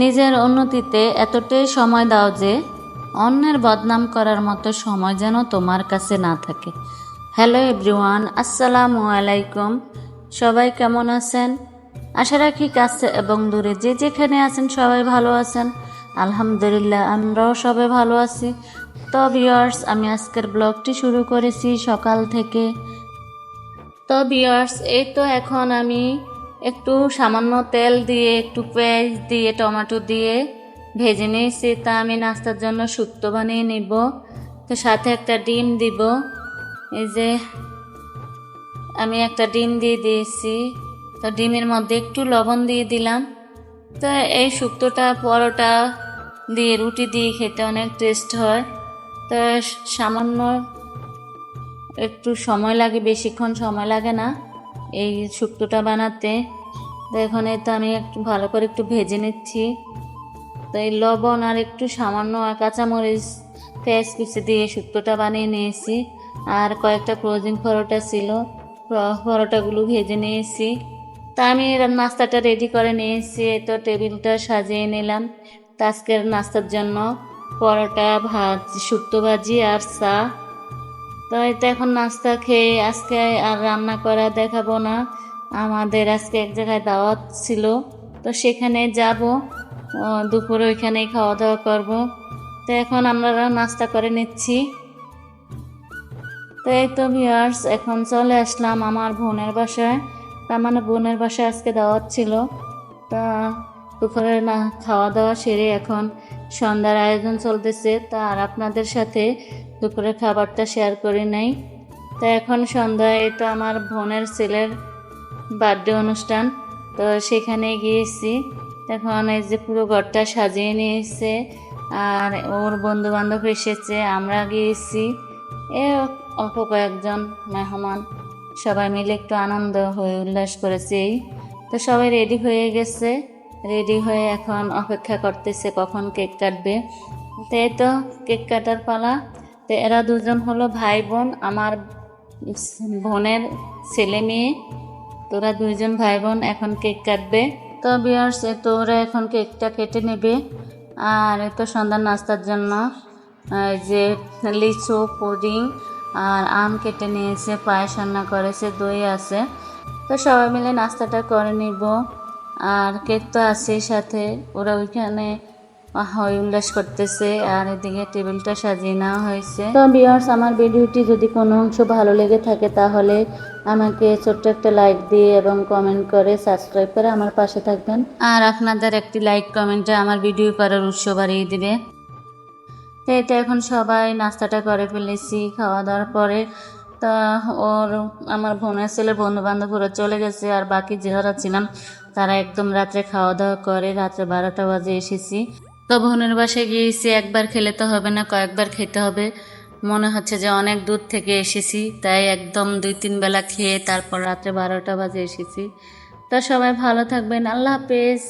নিজের উন্নতিতে এতটাই সময় দাও যে অন্যের বদনাম করার মতো সময় যেন তোমার কাছে না থাকে। হ্যালো এভরিওয়ান, আসসালামু আলাইকুম। সবাই কেমন আছেন? আশা রাখি কাছে এবং দূরে যে যেখানে আছেন সবাই ভালো আছেন। আলহামদুলিল্লাহ, আমরাও সবাই ভালো আছি। তো ভিউয়ার্স, আমি আজকের ব্লগটি শুরু করেছি সকাল থেকে। তো ভিউয়ার্স, এই তো এখন আমি একটু সামান্য তেল দিয়ে, একটু পেঁয়াজ দিয়ে, টমেটো দিয়ে ভেজে নিয়েছি। তা আমি নাস্তার জন্য শুক্তো বানিয়ে নিব। তো সাথে একটা ডিম দিব। এই যে আমি একটা ডিম দিয়ে দিয়েছি। তো ডিমের মধ্যে একটু লবণ দিয়ে দিলাম। তো এই শুক্তোটা পরোটা দিয়ে, রুটি দিয়ে খেতে অনেক টেস্ট হয়। তো সামান্য একটু সময় লাগে, বেশিক্ষণ সময় লাগে না এই শুক্তোটা বানাতে। তো এখন এই তো আমি একটু ভালো করে একটু ভেজে নিচ্ছি। তো এই লবণ আর একটু সামান্য কাঁচামরিচ, পেঁয়াজ কুচি দিয়ে শুক্তোটা বানিয়ে নিয়েছি। আর কয়েকটা ফ্রোজেন পরোটা ছিল, পরোটাগুলো ভেজে নিয়েছি। তা আমি নাস্তাটা রেডি করে নিয়েছি। তো টেবিলটা সাজিয়ে নিলাম। তো আজকের নাস্তার জন্য পরোটা, ভাত, শুক্তো ভাজি আর চা। তো এটা এখন নাস্তা খেয়ে আজকে আর রান্না করা দেখাবো না। আমাদের আজকে এক জায়গায় দাওয়াত ছিল, তো সেখানে যাব। দুপুরে ওইখানেই খাওয়া দাওয়া করব। তো এখন আমরা নাস্তা করে নিচ্ছি। তো এই তো ভিউয়ার্স, এখন চলে আসলাম আমার বোনের বাসায়। তার মানে বোনের বাসায় আজকে দাওয়াত ছিল। তা দুপুরে না খাওয়া দাওয়া সেরে এখন সন্ধ্যার আয়োজন চলতেছে। তা আর আপনাদের সাথে দুপুরের খাবারটা শেয়ার করে নেই। তো এখন সন্ধ্যায় তো আমার বোনের ছেলের বার্থডে অনুষ্ঠান, তো সেখানে গিয়েছি। এখন এই যে পুরো ঘরটা সাজিয়ে নিয়েছে, আর ওর বন্ধু বান্ধব এসেছে, আমরা গিয়েছি, এ অল্প কয়েকজন মেহমান, সবাই মিলে একটু আনন্দ হয়ে উল্লাস করেছি। তো সবাই রেডি হয়ে গেছে, রেডি হয়ে এখন অপেক্ষা করতেছে কখন কেক কাটবে। তো এই তো কেক কাটার পালা। তো এরা দুজন হলো ভাই বোন, আমার বোনের ছেলে মেয়ে। তোরা দুইজন ভাই বোন এখন কেক কাটবে। তো ভিউয়ার্স, তো ওরা এখন কেকটা কেটে নেবে। আর তো সন্ধ্যার নাস্তার জন্য যে লিচু, পুডিং আর আম কেটে নিয়েছে, পায়েস রান্না করেছে, দই আছে। তো সবাই মিলে নাস্তাটা করে নিব। আর কেক তো আছে সাথে, ওরা ওইখানে হই উল্লাস করতেছে। আর এদিকে টেবিলটা সাজিয়ে নেওয়া হয়েছে। তো ভিউয়ার্স, আমার ভিডিওটি যদি কোনো অংশ ভালো লেগে থাকে তাহলে আমাকে ছোট্ট একটা লাইক দিয়ে এবং কমেন্ট করে সাবস্ক্রাইব করে আমার পাশে থাকবেন। আর আপনাদের একটি লাইক কমেন্টে আমার ভিডিও করার উৎসাহ বাড়িয়ে দিবে। তো এটা এখন সবাই নাস্তাটা করে ফেলেছি খাওয়া দাওয়ার পরে। তা আমার বোনের ছেলে বন্ধু বান্ধব ওরা চলে গেছে, আর বাকি যারা ছিলাম তারা একদম রাত্রে খাওয়া দাওয়া করে রাত্রে 12টা বাজে এসেছি। তো বোনের বাসায় গিয়েছি, একবার খেলে তো হবে না, কয়েকবার খেতে হবে। মনে হচ্ছে যে অনেক দূর থেকে এসেছি, তাই একদম 2-3 বেলা খেয়ে তারপর রাত্রে 12টা বাজে এসেছি। তো সবাই ভালো থাকবেন, আল্লাহ হাফেজ।